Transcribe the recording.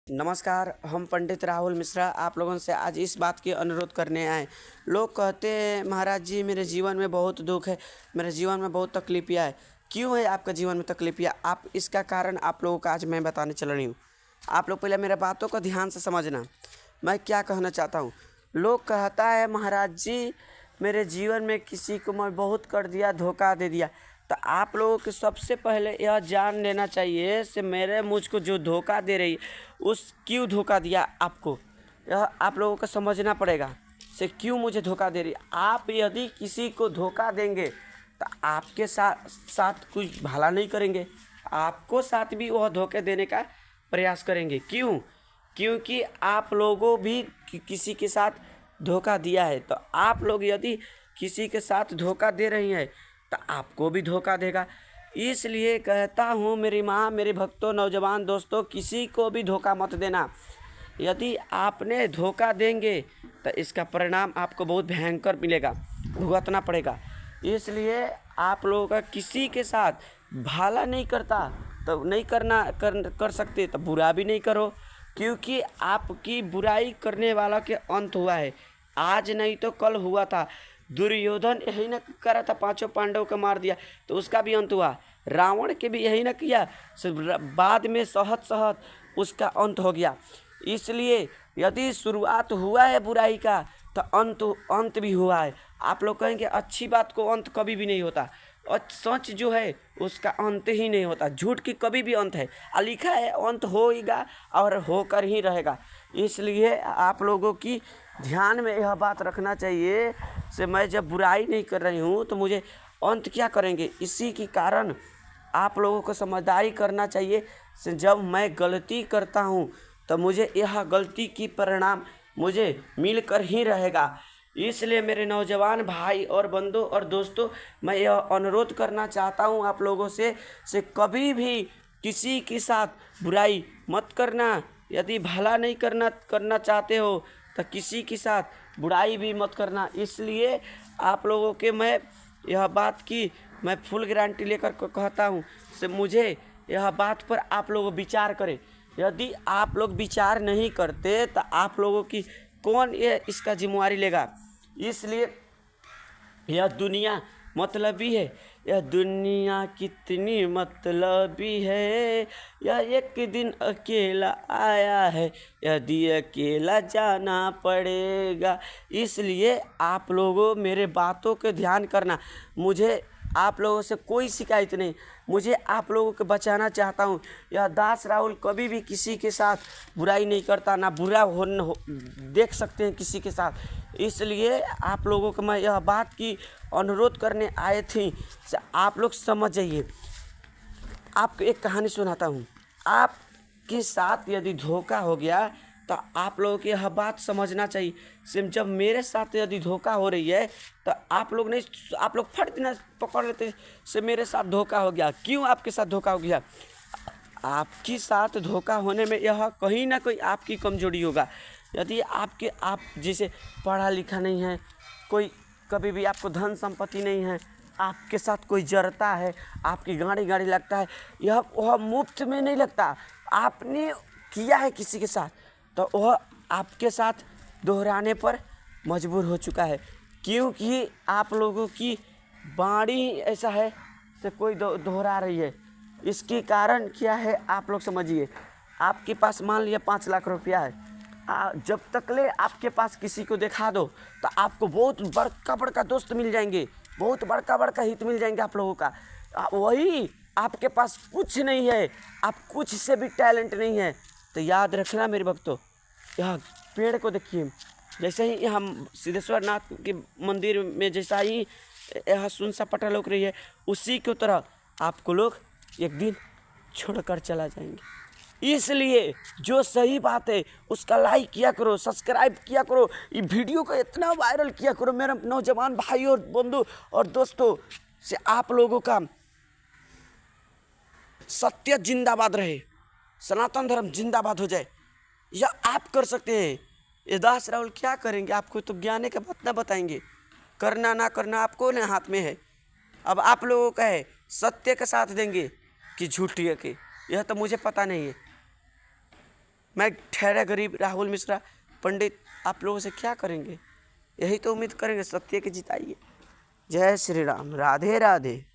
नमस्कार, हम पंडित राहुल मिश्रा आप लोगों से आज इस बात की अनुरोध करने आए। लोग कहते हैं महाराज जी मेरे जीवन में बहुत दुख है, मेरे जीवन में बहुत तकलीफियाँ है। क्यों है आपका जीवन में तकलीफियाँ? आप इसका कारण आप लोगों को आज मैं बताने चल रही हूँ। आप लोग पहले मेरे बातों को ध्यान से समझना, मैं क्या कहना चाहता हूँ। लोग कहता है महाराज जी मेरे जीवन में किसी को मैं बहुत कर दिया, धोखा दे दिया। तो आप लोगों को सबसे पहले यह जान लेना चाहिए से मेरे मुझको जो धोखा दे रही है उस क्यों धोखा दिया आपको, यह आप लोगों को समझना पड़ेगा से क्यों मुझे धोखा दे रही है। आप यदि किसी को धोखा देंगे तो आपके साथ कुछ भला नहीं करेंगे, आपको साथ भी वह धोखे देने का प्रयास करेंगे। क्यों? क्योंकि आप लोगों भी किसी के साथ धोखा दिया है। तो आप लोग यदि किसी के साथ धोखा दे रही हैं तो आपको भी धोखा देगा। इसलिए कहता हूँ मेरी माँ, मेरे भक्तों, नौजवान दोस्तों, किसी को भी धोखा मत देना। यदि आपने धोखा देंगे तो इसका परिणाम आपको बहुत भयंकर मिलेगा, भुगतना पड़ेगा। इसलिए आप लोगों का किसी के साथ भला नहीं करता तो नहीं कर सकते तो बुरा भी नहीं करो, क्योंकि आपकी बुराई करने वाला के अंत हुआ है। आज नहीं तो कल हुआ था। दुर्योधन यही न करा था, पांचों पांडव को मार दिया तो उसका भी अंत हुआ। रावण के भी यही न किया, बाद में सहत सहत उसका अंत हो गया। इसलिए यदि शुरुआत हुआ है बुराई का तो अंत भी हुआ है। आप लोग कहेंगे अच्छी बात को अंत कभी भी नहीं होता, और सच जो है उसका अंत ही नहीं होता। झूठ की कभी भी अंत है, लिखा है अंत होगा और होकर ही रहेगा। इसलिए आप लोगों की ध्यान में यह बात रखना चाहिए से मैं जब बुराई नहीं कर रही हूँ तो मुझे अंत क्या करेंगे। इसी के कारण आप लोगों को समझदारी करना चाहिए से जब मैं गलती करता हूँ तो मुझे यह गलती की परिणाम मुझे मिलकर ही रहेगा। इसलिए मेरे नौजवान भाई और बंधु और दोस्तों, मैं यह अनुरोध करना चाहता हूँ आप लोगों से कभी भी किसी के साथ बुराई मत करना। यदि भला नहीं करना चाहते हो तो किसी के साथ बुराई भी मत करना। इसलिए आप लोगों के मैं यह बात की मैं फुल गारंटी लेकर कहता हूँ से मुझे यह बात पर आप लोग विचार करें। यदि आप लोग विचार नहीं करते तो आप लोगों की कौन ये इसका जिम्मेवारी लेगा। इसलिए यह दुनिया मतलबी है, यह दुनिया कितनी मतलबी है, यह एक दिन अकेला आया है, यदि अकेला जाना पड़ेगा। इसलिए आप लोगों मेरे बातों के ध्यान करना। मुझे आप लोगों से कोई शिकायत नहीं, मुझे आप लोगों को बचाना चाहता हूँ। यह दास राहुल कभी भी किसी के साथ बुराई नहीं करता, ना बुरा हो देख सकते हैं किसी के साथ। इसलिए आप लोगों को मैं यह बात की अनुरोध करने आए थे, आप लोग समझ जाइए। आपको एक कहानी सुनाता हूँ। आपके साथ यदि धोखा हो गया तो आप लोगों की यह बात समझना चाहिए। सिर्फ जब मेरे साथ यदि धोखा हो रही है तो आप लोग फट देना पकड़ लेते से मेरे साथ धोखा हो गया। क्यों आपके साथ धोखा हो गया? आपके साथ धोखा होने में यह कहीं ना कहीं आपकी कमजोरी होगा। यदि आप जैसे पढ़ा लिखा नहीं है, कोई कभी भी आपको धन संपत्ति नहीं है, आपके साथ कोई जरता है, आपकी गाड़ी लगता है, यह वह मुफ्त में नहीं लगता। आपने किया है किसी के साथ तो वह आपके साथ दोहराने पर मजबूर हो चुका है, क्योंकि आप लोगों की बाणी ऐसा है से कोई दोहरा रही है। इसके कारण क्या है आप लोग समझिए। आपके पास मान लिया 5 लाख रुपया है, जब तक ले आपके पास किसी को दिखा दो तो आपको बहुत बड़का दोस्त मिल जाएंगे, बहुत बड़का हित मिल जाएंगे आप लोगों का। वही आपके पास कुछ नहीं है, आप कुछ से भी टैलेंट नहीं है तो याद रखना मेरे भक्तों, यह पेड़ को देखिए, जैसे ही हम सिद्धेश्वर नाथ के मंदिर में जैसा ही यह सुनसा पटा लग रही है, उसी की तरह आपको लोग एक दिन छोड़कर चला जाएंगे। इसलिए जो सही बात है उसका लाइक किया करो, सब्सक्राइब किया करो, ये वीडियो को इतना वायरल किया करो मेरे नौजवान भाई और बंधु और दोस्तों से आप लोगों का सत्य जिंदाबाद रहे, सनातन धर्म जिंदाबाद हो जाए। यह आप कर सकते हैं। ये दास राहुल क्या करेंगे? आपको तो ज्ञान का बात ना बताएंगे, करना ना करना आपको ना हाथ में है। अब आप लोगों का है सत्य का साथ देंगे कि झूठ के, यह तो मुझे पता नहीं है। मैं ठहरा गरीब राहुल मिश्रा पंडित आप लोगों से क्या करेंगे, यही तो उम्मीद करेंगे, सत्य की जिताइए। जय श्री राम, राधे राधे।